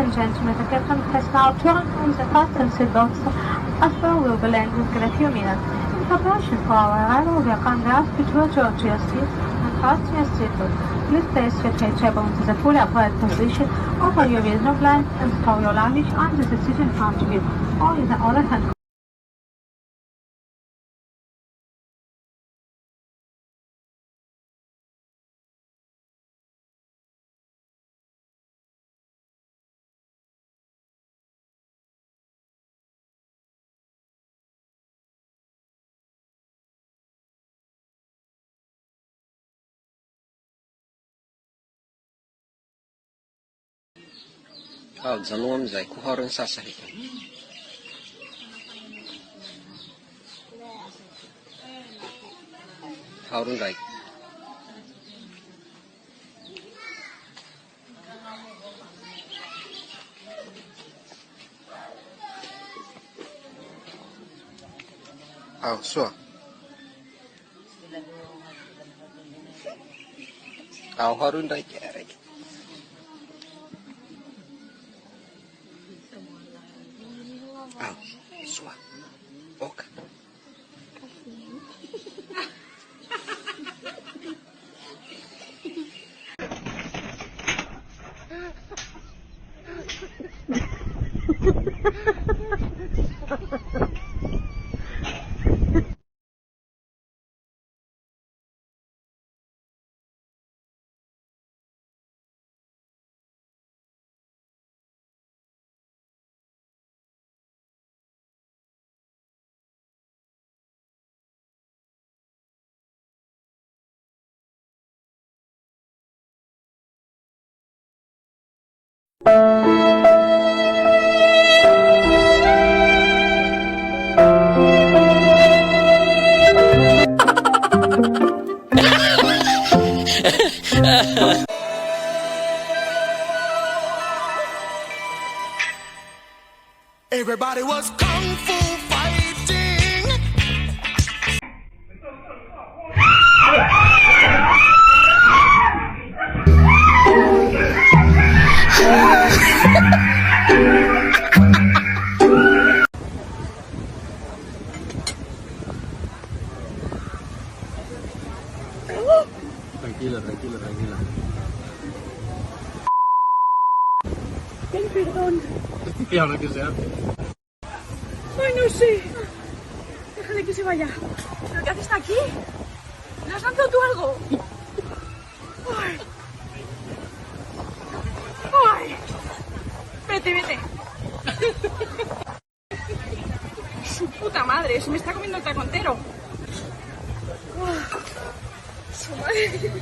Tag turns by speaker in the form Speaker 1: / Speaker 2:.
Speaker 1: and gentlemen, the captain has now turned on the fasten seatbelts as well will be landing in a few minutes. In preparation for our arrival, we are kindly asked you to return to your seats and fasten your seatbelt. Please place your tray table into the fully upright position, open your window blind, and store your luggage under the seat in front of you, or in the other hand.
Speaker 2: Zanom amizay koa ny sasahita. Haron-dray. Soa. Haron-dray kaya. Soa. Oka.
Speaker 3: Everybody was kung fu fighting.
Speaker 2: Tranquila.
Speaker 4: Perdón.
Speaker 2: ¿Y ahora qué se hace?
Speaker 4: Ay, no sé. Déjale que se vaya. ¿Pero qué haces aquí? ¿Le has lanzado tú algo? Ay. Vete. Su puta madre, se me está comiendo el taco entero. Su madre.